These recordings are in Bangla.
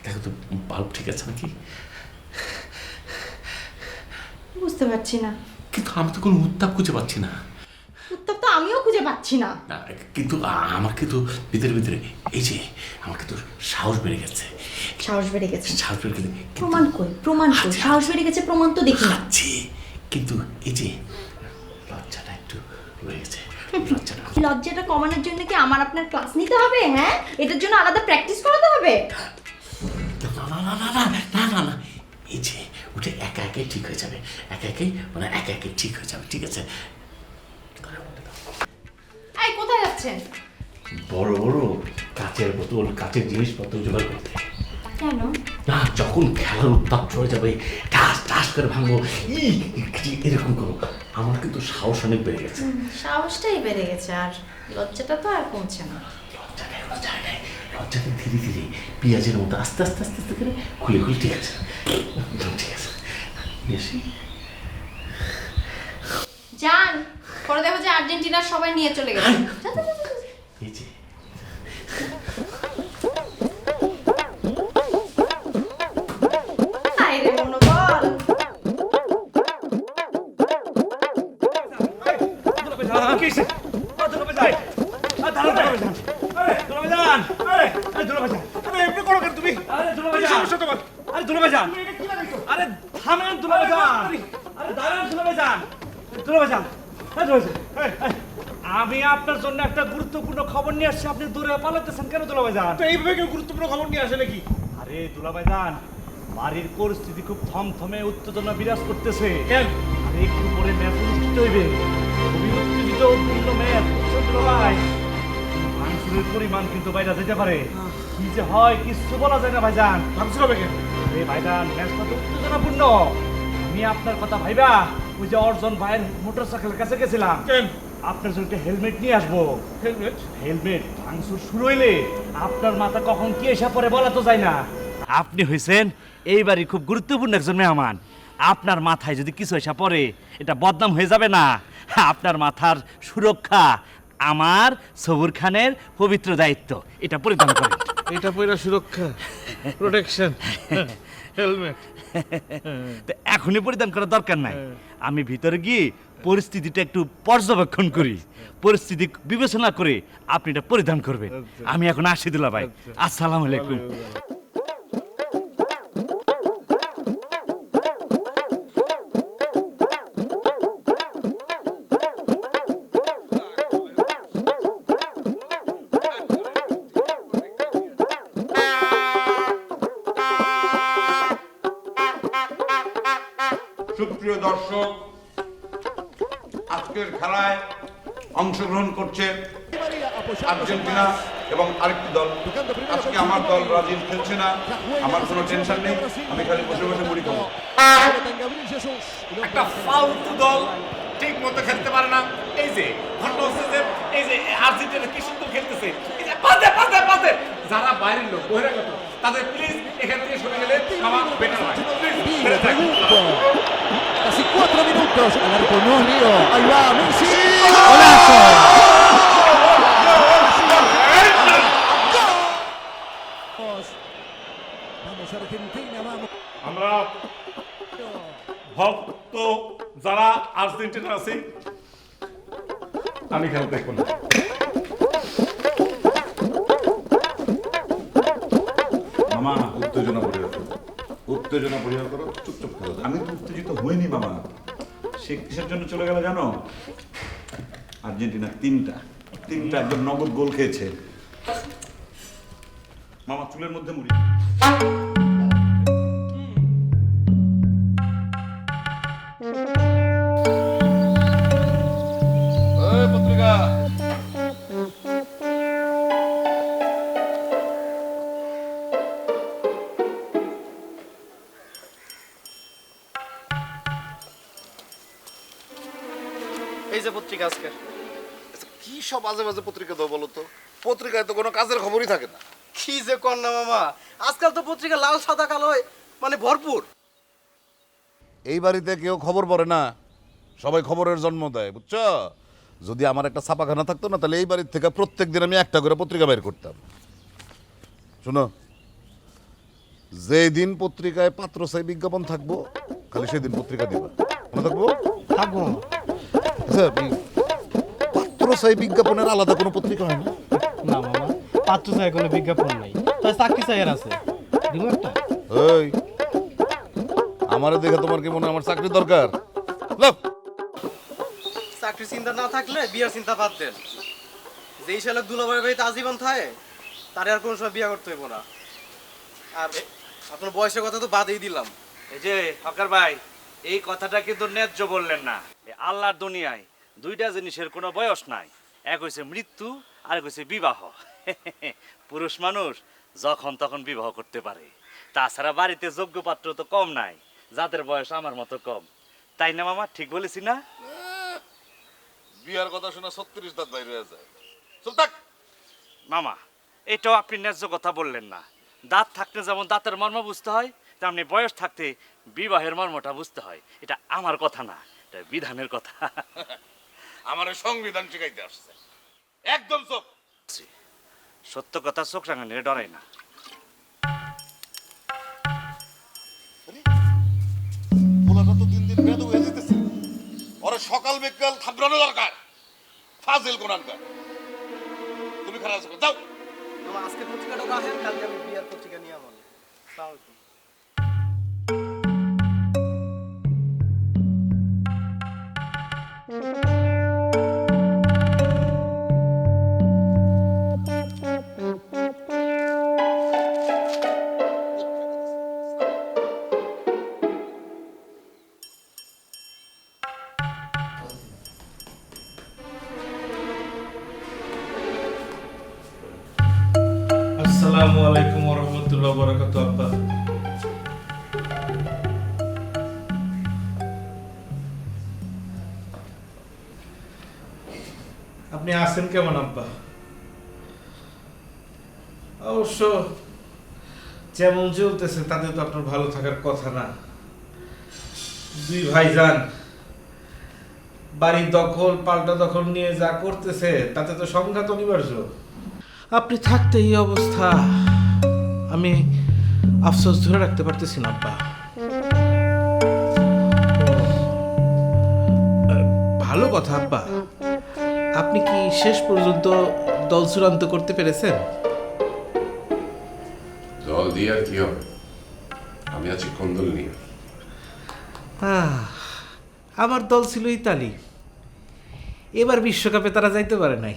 দেখো তো বাল্ব ঠিক আছে নাকি? বুঝতে পারছি না। কিন্তু আমি তো কোনো উত্তাপ খুঁজে পাচ্ছি না। উত্তর তো আমিও খুঁজে পাচ্ছি না। কিন্তু আমার কিন্তু ভিতরে ভিতরে এই যে আমার কিন্তু সাহস বেড়ে গেছে। সাহস বেড়ে গেছে? সাহস বেড়ে গেছে। প্রমাণ কই, প্রমাণ কই? সাহস বেড়ে গেছে প্রমাণ তো দেখি না। কিন্তু এই যে লজ্জাটা একটু রয়ে গেছে। লজ্জাটা কমানোর জন্য কি আমার আপনার ক্লাস নিতে হবে? হ্যাঁ, এটার জন্য আলাদা প্র্যাকটিস করাতে হবে? না না না না না না না না, এই যে ওটা একা একাই ঠিক হয়ে যাবে। একা একাই মানে একা একাই ঠিক হয়ে যাবে। ঠিক আছে? এই কোথায় যাচ্ছেন? বড় বড় কাচের বোতল, কাচের জিনিসপত্র জোগাড় করতে। কেন? না, যখন খেলার উত্তাপ চলে যাবে টাস টাস করে ভাঙবো, এরকম করবো। আমার কিন্তু সাহস অনেক বেড়ে গেছে। সাহসটাই বেড়ে গেছে, আর লজ্জাটা তো আর কমছে না। লজ্জাটা এখনো যায় নাই। লজ্জাটা ধীরে ধীরে পেঁয়াজের মতো আস্তে আস্তে আস্তে আস্তে করে খুলে খুলে ঠিক আছে। ঠিক আছে, বেশি যান, পরে দেখো যে আর্জেন্টিনার সবাই নিয়ে চলে গেছে। এই যে আমি আপনার জন্য একটা গুরুত্বপূর্ণ খবর নিয়ে আসছি, আপনি দূরে পালাতেছেন কেন দুলাভাইজান? তো এইভাবে কেউ গুরুত্বপূর্ণ খবর নিয়ে আসে নাকি? আরে দুলাভাইজান, বাড়ির পরিস্থিতি খুব থমথমে, উত্তেজনা বিরাজ করতেছে। কেন? আরে একটু পরে ম্যাচ অনুষ্ঠিত হইবে, খুবই উত্তেজিত পূর্ণ ম্যাচ। দুলাভাই, মাংসের পরিমাণ কিন্তু বাইরে যেতে পারে। কি যে হয় কিছু বলা যায় না ভাইজান। ভাবছিল হবে কেন? আরে ভাইজান, ম্যাচটা তো উত্তেজনাপূর্ণ। আমি আপনার কথা ভাইবা ওই যে অর্জন ভাইয়ের মোটরসাইকেলের কাছে গেছিলাম। কেন? আপনার জন্য হেলমেট নিয়ে আসবো। হেলমেট? হেলমেট ভাঙচুর শুরু হইলে আপনার মাথা কখন কি এসে পড়ে বলা তো যায় না। আপনি হয়েছেন এইবারই খুব গুরুত্বপূর্ণ একজন মেহমান। আপনার মাথায় যদি কিছু এসে পড়ে এটা বদনাম হয়ে যাবে না। আপনার মাথার সুরক্ষা আমার সবুর খানের পবিত্র দায়িত্ব। এটা পরিধান করেন। এটা পয়লা সুরক্ষা, প্রোটেকশন, হেলমেট তো এখনই পরিধান করার দরকার নাই। আমি ভিতরে গিয়ে পরিস্থিতিটা একটু পর্যবেক্ষণ করি, পরিস্থিতি বিবেচনা করে আপনি এটা পরিধান করবেন। আমি এখন আসি দুলাভাই। আসসালামু আলাইকুম। সুপ্রিয় দর্শক, আজকের খেলায় অংশগ্রহণ করছে আর্জেন্টিনা এবং আরেকটি দল। আজকে আমার দল ব্রাজিল খেলছে না, আমার কোনো টেনশন নেই, আমি খালি বসে বসে মুড়ি খাবো। একটা ফালতু দল ঠিক মতো খেলতে পারে না। এই যে ঘটনা হচ্ছে যে এই যে আর্জেন্টিনা কি সুন্দর খেলতেছে, এই যে পাতে পাতে পাতে, যারা বাইরের লোক বহিরাগত তাদের প্লিজ এখান থেকে সরে গেলে আমার বেটার হয়। Casi 4 minutos, al arco no Río, ahí va Messi, golazo. Vamos Argentina, vamos. আমরা ভক্ত যারা আর্জেন্টিনা আছে, আমি খেলা দেখবো না। মামা, উত্তেজনা পরিহার করো, উত্তেজনা পরিহার করো, চুপচাপ খেলো। আমি তো উত্তেজিত হইনি মামা। সে কিসের জন্য চলে গেল জানো? আর্জেন্টিনা তিনটা একদম নগদ গোল খেয়েছে। মামা চুলের মধ্যে মুড়ি। পত্রিকা এই যে পত্রিকা আজকের। কি সব আজে বাজে পত্রিকা দাও বলো তো? পত্রিকায় তো কোনো কাজের খবরই থাকে না। কি যে কর না মামা, আজকাল তো পত্রিকা লাল সাদা কালোয় মানে ভরপুর। এই বাড়িতে কেউ খবর পড়ে না, সবাই খবরের জন্ম দেয়, বুঝছো? যদি আমার একটা ছাপাখানা থাকতো না, তাহলে এই বাড়ির থেকে প্রত্যেক দিন আমি একটা করে পত্রিকা বের করতাম। শোনো, যেদিন পত্রিকায় পাত্র চাই বিজ্ঞাপন থাকবো খালি সেদিন পত্রিকা দিবা, মনে থাকবো? থাকবো। আচ্ছা, পাত্র চাই বিজ্ঞাপনের আলাদা কোনো পত্রিকা হয় না? না মামা, পাত্র চাই কোনো বিজ্ঞাপন নাই, তাই চাকরি চাইয়ের আছে। দিব একটা? এই আমারে দেখে তোমার কি মনে হয় আমার চাকরির দরকার? লাভ। চাকরি চিন্তা না থাকলে বিয়ার চিন্তা বাদ দেন। যেই শালক দুলাভাই বাড়িতে আজীবন থাকে তারে আর কোনো সময় বিয়া করতে হইব না। আর আপনার বয়সের কথা তো বাদই দিলাম। এই যে হকার ভাই, এই কথাটা কিন্তু ন্যায্য বললেন না। এই আল্লাহর দুনিয়ায় দুইটা জিনিসের কোনো বয়স নাই, এক হইছে মৃত্যু আর এক হইছে বিবাহ। পুরুষ মানুষ যখন তখন বিবাহ করতে পারে, তাছাড়া বাড়িতে যোগ্য পাত্র তো কম নাই যাদের বয়স আমার মতো কম, তাই না মামা? ঠিক বলেছি না? বিয়ার কথা শোনা 36 দাঁত বাইরে হয়ে যায়। চুপ থাক। মামা, এটাও আপনি ন্যায্য কথা বললেন না। দাঁত থাকতে যেমন দাঁতের মর্ম বুঝতে হয়, তেমনি বয়স থাকতে বিবাহের মর্মটা বুঝতে হয়। এটা আমার কথা না, এটা বিধানের কথা। আমার সংবিধান শিখাইতে আসছে। একদম চুপ। সত্য কথা চোখ রাঙানিরে ডরাই না। পোলাটা তো দিন দিন বেদ হয়ে যেতেছে। ওরে সকাল বিকাল থাবড়ানো দরকার। ফাজিল কোরআনকার। তুমি খারাপ আছো, যাও। মামা আজকে পত্রিকাটা রাখেন, কালকে আমি বিয়ার পত্রিকা নিয়ে আমার। আসসালামু আলাইকুম। আসসালামু আলাইকুম ওয়া রাহমাতুল্লাহি ওয়া বারাকাতুহু। আব্বা, আপনি আছেন কেমন আব্বা? অবশ্য যেমন চলতেছে তাতে তো আপনার ভালো থাকার কথা না। দুই ভাইজান বাড়ির দখল পাল্টা দখল নিয়ে যা করতেছে তাতে তো সংঘাত অনিবার্য। আপনি থাকতে এই অবস্থা, আমি আফসোস ধরে রাখতে পারতেছি না আব্বা। ভালো কথা আব্বা, আপনি কি শেষ পর্যন্ত দল চূড়ান্ত করতে পেরেছেন? দল দিয়ে আর কি হবে, আমি আছি কন্দল নিয়ে। আমার দল ছিল ইতালি, এবার বিশ্বকাপে তারা যাইতে পারে নাই,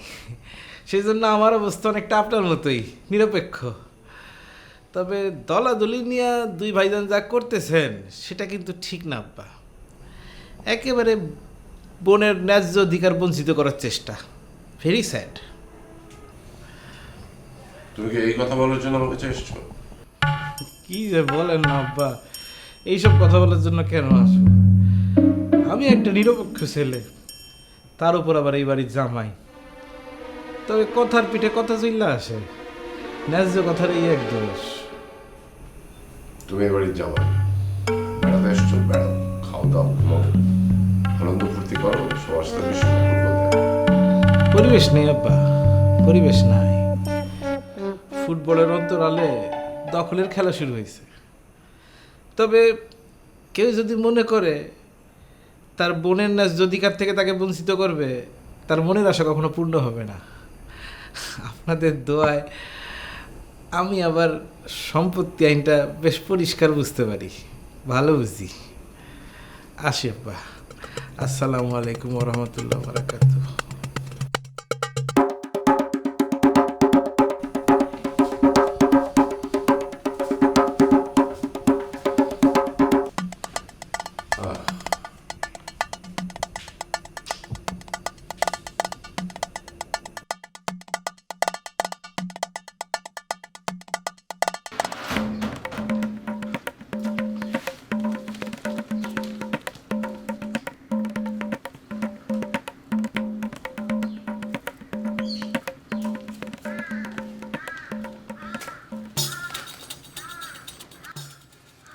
সেই জন্য আমার অবস্থা অনেকটা আপনার মতোই নিরপেক্ষ। তবে দলাদলি নিয়ে দুই ভাইজান যা করতেছেন সেটা কিন্তু ঠিক না আব্বা। একেবারে বোনের ন্যায্য অধিকার বঞ্চিত করার চেষ্টা, ভেরি স্যাড। তুমি কি এই কথা বলার জন্য আমাকে চেয়েছো? কি যে বলেন না আব্বা, এইসব কথা বলার জন্য কেন আসবো? আমি একটা নিরপেক্ষ ছেলে, তার উপর আবার এই বাড়ির জামাই। তবে কথার পিঠে কথা চইল্লা আসে, ন্যায্য কথার এই এক দোষ। তুমি এবারে যাও, বেড়াতে এসছো, বেড়াও, খাও দাও, ঘুমাও, আনন্দ ফুর্তি করো, সবার সাথে বিশ্ব পরিবেশ নেই আব্বা, পরিবেশ নাই। ফুটবলের অন্তরালে দখলের খেলা শুরু হয়েছে। তবে কেউ যদি মনে করে তার বোনের ন্যায্য অধিকার থেকে তাকে বঞ্চিত করবে, তার মনের আশা কখনো পূর্ণ হবে না। আপনাদের দোয়ায় আমি আবার সম্পত্তি আইনটা বেশ পরিষ্কার বুঝতে পারি, ভালো বুঝি। আসি আব্বা, আসসালামু আলাইকুম ওয়া রাহমাতুল্লাহি ওয়া বারাকাতুহু।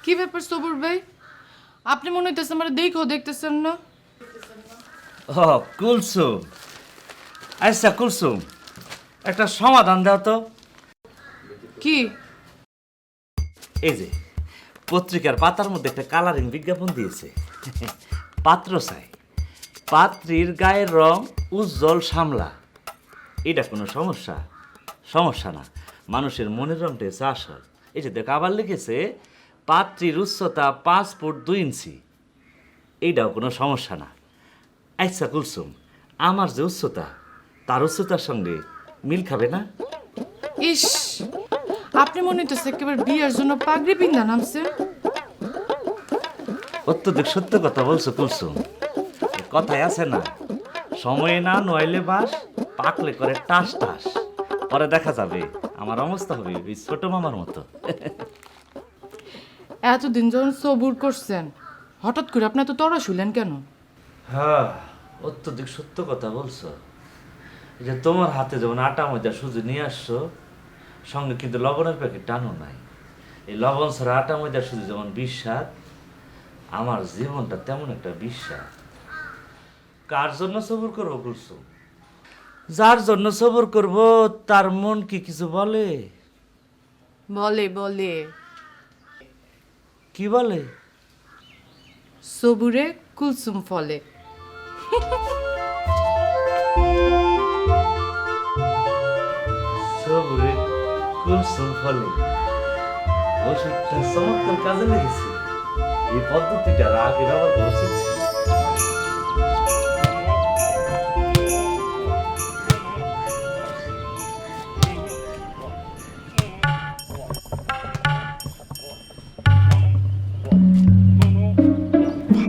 কি ব্যাপার সবুর ভাই, আপনি মনে হইতেছে আমার দেখতেছেন না? ও কুলসুম, আচ্ছা কুলসুম, একটা সমাধান দাও তো। কি? এই যে পত্রিকার পাতার মধ্যে একটা কালারিং বিজ্ঞাপন দিয়েছে, পাত্র চাই, পাত্রীর গায়ের রং উজ্জ্বল শ্যামলা। এটা কোনো সমস্যা? সমস্যা না, মানুষের মনের রংটা হচ্ছে আসল। এই যে দেখ আবার লিখেছে পাত্রীর উচ্চতা 5 ফুট 2 ইঞ্চি। এইটাও কোনো সমস্যা না। আচ্ছা কুলসুম, আমার যে উচ্চতা তার উচ্চতার সঙ্গে মিল খাবে না? ইস, আপনি মনে হইতেছে একেবারে বিয়ের জন্য পাগড়ি পিন্ধা নামছে। অত্যধিক সত্য কথা বলছো কুলসুম। কথায় আছে না, সময়ে না নইলে বাস, পাকলে করে টাস টাস। পরে দেখা যাবে আমার অবস্থা হবে ওই ছোট মামার মতো। এতদিন যখন সবুর করছেন, হঠাৎ করে আপনি তো তরা শুলেন কেন? হ্যাঁ, অত্যধিক সত্য কথা বলছো। এই যে তোমার হাতে যেমন আটা ময়দা সুজি নিয়ে আসছো, সঙ্গে কিন্তু লবণের প্যাকেট টানো নাই। এই লবণ ছাড়া আটা ময়দা সুজি যেমন বিস্বাদ, আমার জীবনটা তেমন একটা বিস্বাদ। কার জন্য সবুর করবো কুলসুম? যার জন্য সবুর করব তার মন কি কিছু বলে? বলে বলে কি বলে? সবুরে কুলসুম ফলে। সবুরে কুলসুম ফলে, ওষুধটা চমৎকার কাজে লেগেছে। এই পদ্ধতিটা আগে ব্যবহার করা উচিত ছিল।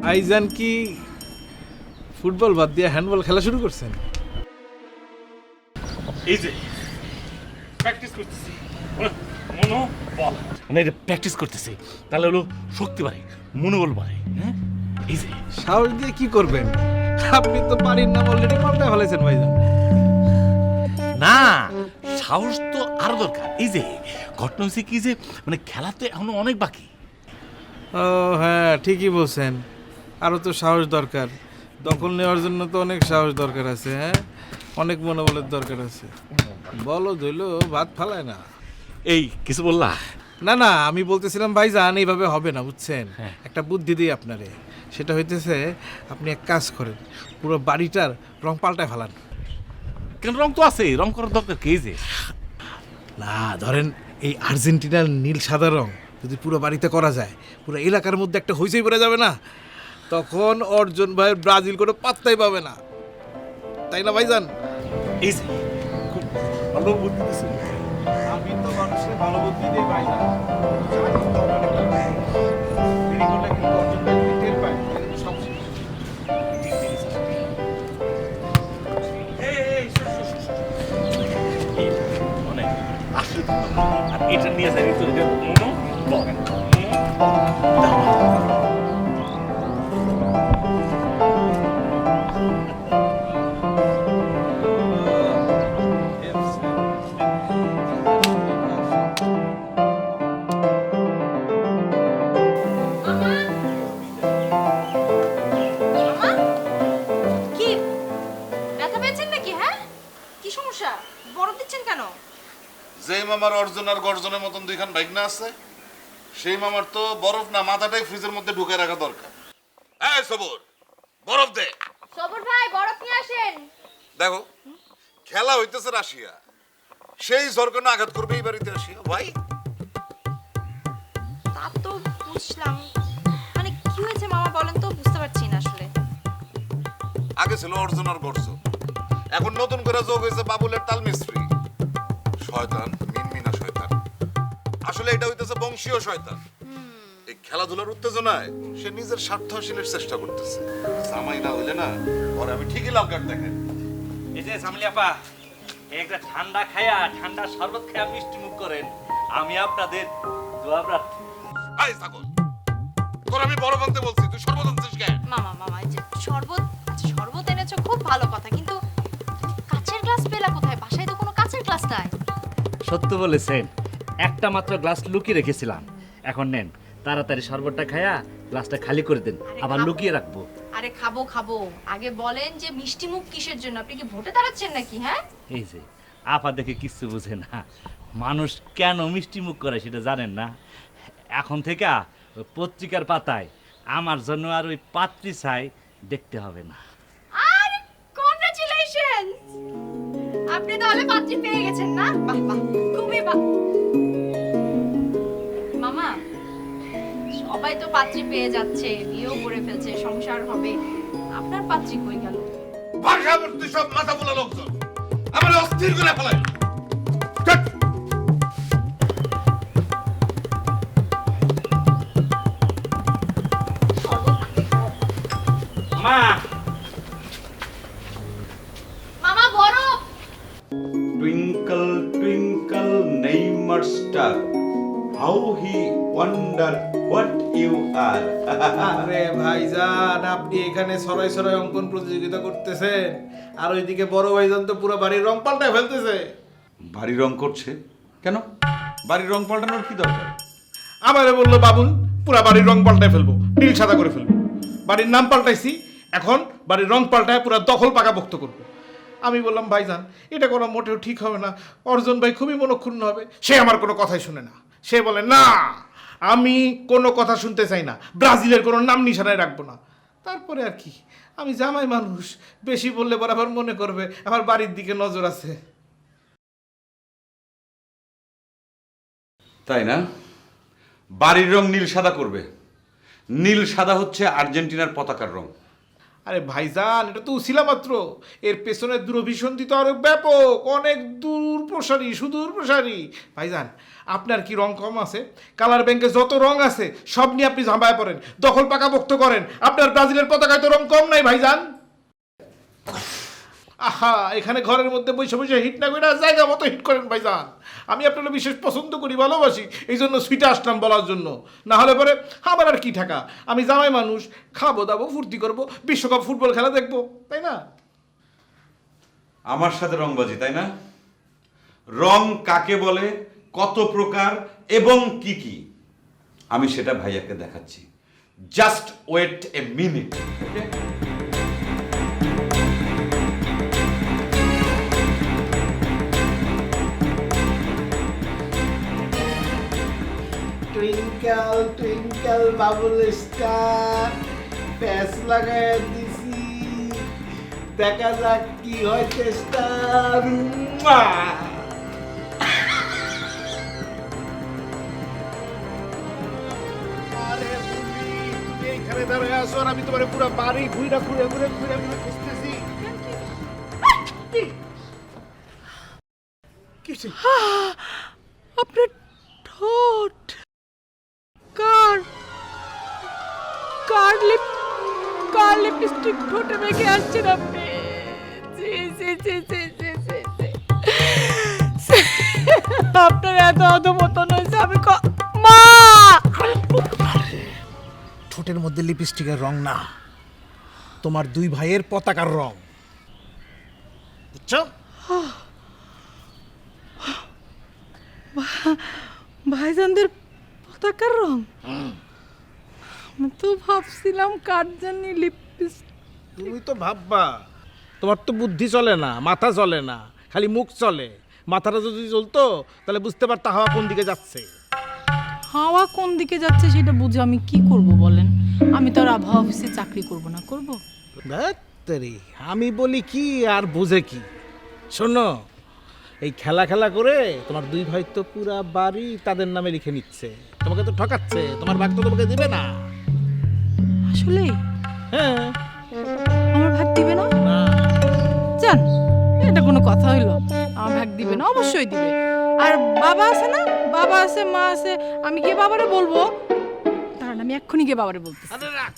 ভাইজান কি ফুটবল বাদ দিয়ে হ্যান্ডবল খেলা শুরু করছেন? এই যে প্র্যাকটিস করতেছি, মনোবল মানে এটা প্র্যাকটিস করতেছি, তাহলে হলো শক্তি বাড়ে, মনোবল বাড়ে। হ্যাঁ, এই যে সাহস দিয়ে কি করবেন? আপনি তো পারির নাম অলরেডি পাল্টায় ফেলেছেন ভাইজান। না, সাহস তো আরো দরকার। এই যে ঘটনা হচ্ছে কি যে মানে খেলা তো এখনো অনেক বাকি। ও হ্যাঁ, ঠিকই বলছেন, আরও তো সাহস দরকার। দখল নেওয়ার জন্য তো অনেক সাহস দরকার আছে। হ্যাঁ, অনেক মনোবলের দরকার আছে। বলো ধইলো ভাত ফালায় না। এই কিছু বললা? না না, আমি বলতেছিলাম ভাইজান এইভাবে হবে না, বুঝছেন? একটা বুদ্ধি দিই আপনারে। সেটা হইতেছে, আপনি এক কাজ করেন, পুরো বাড়িটার রং পাল্টায় ফেলান। কেন, রং তো আছে, রং করার দরকার কি? যে না, ধরেন এই আর্জেন্টিনার নীল সাদা রং যদি পুরো বাড়িতে করা যায়, পুরো এলাকার মধ্যে একটা হইচই পড়ে যাবে না? তখন অর্জুন ভাইয়ের ব্রাজিল কোনো পাত্তাই পাবে না, তাই না ভাইজান? এই যে খুব ভালো বুদ্ধি দিছে। আমি তো মানুষের ভালো বুদ্ধি দিই ভাইজান। আর এটা নিয়ে যাই তো কি ব্যথা পেয়েছেন নাকি? হ্যাঁ, কি সমস্যা? বরফ দিচ্ছেন কেন? যে মামার অর্জন আর গর্জনের মতন দুইখান বাইক না আছে, সেই মামার তো বরফ না, মাথাটাই ফ্রিজের মধ্যে ঢুকে রাখা দরকার। এই সবর, বরফ দে। সবর ভাই, বরফ নিয়ে আসেন। দেখো, খেলা হইতেছে রাশিয়া, সেই ঝড়কে না আঘাত করবে এই বাড়িতে আসিয়া ভাই। তা তো বুঝলাম, মানে কি হয়েছে মামা বলেন তো, বুঝতে পারছি না আসলে। আগে ছিল অর্জন আর গর্জন, এখন নতুন করে যোগ হয়েছে বাবুলের তাল মিস্ত্রি। শয়তান, মিনমিনা শয়তান। আসলে এটা হইতেছে বংশীয় শয়তান। এই খেলাধুলার উত্তেজনায় সে নিজের স্বার্থ হাসিলের চেষ্টা করতেছে। জামাই না হইলে না, পরে আমি ঠিকই লাভ কাট দেখেন। এই যে সামলি আপা, একটা ঠান্ডা খায়া, ঠান্ডা শরবত খায়া মিষ্টি মুখ করেন, আমি আপনাদের দোয়া প্রার্থী। আই ছাগল, তোর আমি বড় বানতে বলছি, তুই সর্বত আনছিস কেন? মামা মামা, এই যে শরবত, আচ্ছা শরবত এনেছো, খুব ভালো কথা, কিন্তু কাচের গ্লাস পেলা কোথায়? বাসায় তো কোনো কাচের গ্লাস নাই। সত্য বলেছেন, একটা মাত্র গ্লাস লুকিয়ে রেখেছিলাম। এখন নেন, তাড়াতাড়ি শরবতটা খায়া গ্লাসটা খালি করে দেন, আবার লুকিয়ে রাখবো। আরে খাবো খাবো, আগে বলেন যে মিষ্টি মুখ কিসের জন্য? আপনি কি ভোটে দাঁড়াচ্ছেন নাকি? হ্যাঁ, এই যে আপা দেখে কিচ্ছু বুঝে না, মানুষ কেন মিষ্টি মুখ করে সেটা জানেন না। এখন থেকে ওই পত্রিকার পাতায় আমার জন্য আর ওই পাত্রী চাই দেখতে হবে না। আর কংগ্রাচুলেশন, আপনি তাহলে পাত্রী পেয়ে গেছেন না? বাহ বাহ, খুবই বাহ। মামা, সবাই তো পাত্রী পেয়ে যাচ্ছে, বিয়েও করে ফেলছে, সংসার হবে, আপনার পাত্রী কই গেল? ভাষা বলতে সব মাথা বলা লোকজন আমার অস্থির করে ফেলায়। ধ্যাৎ। মা, মামা বরফ। Twinkle twinkle Neymar star, how he wonder what you are. আরে ভাইজান, আপনি এখানে সরাই সরাই অঙ্কন প্রতিযোগিতা করতেছেন, আর ওইদিকে বড় ভাইজান তো পুরো বাড়ির রং পাল্টায় ফেলতেছে। বাড়ি রং করছে কেন? বাড়ির রং পাল্টানোর কি দরকার? আমারে বললো বাবুল পুরা বাড়ির রং পাল্টায় ফেলবো, নীল সাদা করে ফেলবো। বাড়ির নাম পাল্টাইছি, এখন বাড়ির রং পাল্টায় পুরা দখল পাকাপোক্ত করবো। আমি বললাম ভাইজান এটা করা মোটেও ঠিক হবে না, অর্জন ভাই খুবই মনক্ষুণ্ণ হবে। সে আমার কোনো কথাই শুনে না, সে বলে না আমি কোনো কথা শুনতে চাই না, ব্রাজিলের কোনো নাম নিশানায় রাখবো না। তারপরে আর কি, আমি জামাই মানুষ, বেশি বললে বরাবর মনে করবে আমার বাড়ির দিকে নজর আছে। তাই না? বাড়ির রং নীল সাদা করবে। নীল সাদা হচ্ছে আর্জেন্টিনার পতাকার রং। আরে ভাইজান এটা তো উছিলা মাত্র, এর পেছনে দূরভিসন্ধি তো আরো ব্যাপক, অনেক দূর প্রসারী, সুদূর প্রসারী। ভাইজান আপনার কি রং কম আছে? কালার ব্যাংকে যত রং আছে সব নিয়ে আপনি ঝাঁপায় পড়েন, দখল পাকাপোক্ত করেন। আপনার ব্রাজিলের পতাকায় তো রং কম নাই ভাইজান। আহা, এখানে ঘরের মধ্যে বসে বসে হিট না করে জায়গা মতো হিট করেন ভাইজান। আমি আপনার বিশেষ পছন্দ করি, ভালোবাসি, এই জন্য সুইটে আসলাম বলার জন্য। না হলে পরে আমার আর কি ঠাকা, আমি জামাই মানুষ, খাবো দাবো ফুর্তি করবো, বিশ্বকাপ ফুটবল খেলা দেখবো, তাই না? আমার সাথে রংবাজি, তাই না? রং কাকে বলে, কত প্রকার এবং কি কি, আমি সেটা ভাইয়াকে দেখাচ্ছি। Just wait a minute. Twinkle twinkle বাবুল স্টার, প্যাচ লাগাই দিছি, দেখা যাক কি হয় চেষ্টা। আরে বুড়ি, তুমি এইখানে দাঁড়ায় আছো আর আমি তোমার পুরো বাড়ি ঘুরে ঘুরে ঘুরে ঘুরে ঘুরে খুঁজতেছি। কিছু আপনার ঠোঁট, কার কার লিপস্টিক ঠোঁটে মেখে আসছেন আপনি। জি জি জি জি জি জি জি। আপনার এত অধপতন হয়েছে আমি মা। ঠোঁটের মধ্যে লিপস্টিকের রং না, তোমার দুই ভাইয়ের পতাকার রং, বুঝছো? ভাইজানদের পতাকার রং। আমি তো ভাবছিলাম কার জানি লিপস্টিক। তুমি তো ভাববা, তোমার তো বুদ্ধি চলে না, মাথা চলে না, খালি মুখ চলে। মাথাটা যদি চলতো তাহলে বুঝতে পারতা হাওয়া কোন দিকে যাচ্ছে। হাওয়া কোন দিকে যাচ্ছে সেটা বুঝে আমি কি করব বলেন? আমি তো আর আবহাওয়া অফিসে চাকরি করব না, করব? ধ্যাত্তেরি, আমি বলি কি আর বুঝে কি। শোনো, এই খেলা খেলা করে তোমার দুই ভাই তো পুরা বাড়ি তাদের নামে লিখে নিচ্ছে, তোমাকে তো ঠকাচ্ছে, তোমার ভাগ তো তোমাকে দিবে না। আসলে হ্যাঁ, আমার ভাগ দিবে না? জান, এটা কোনো কথা হইলো? আমার ভাগ দিবে না? অবশ্যই দিবে। আর বাবা আছে না, বাবা আছে, মা আছে, আমি গিয়ে বাবারে বলবো। কারণ আমি এক্ষুনি গিয়ে বাবারে বলতেছি। আরে রাখ,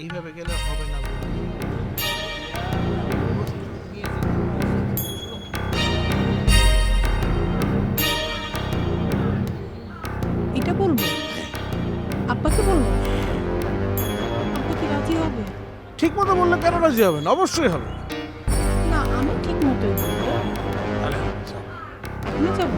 এইভাবে গেলে হবে না। এটা বলবো? আব্বাকে বলবো? আব্বা কি রাজি হবে? ঠিক মতো বললে কেন রাজি হবে না? অবশ্যই হবে। না, আমি ঠিক মতোই বলবো। আমি যাবো।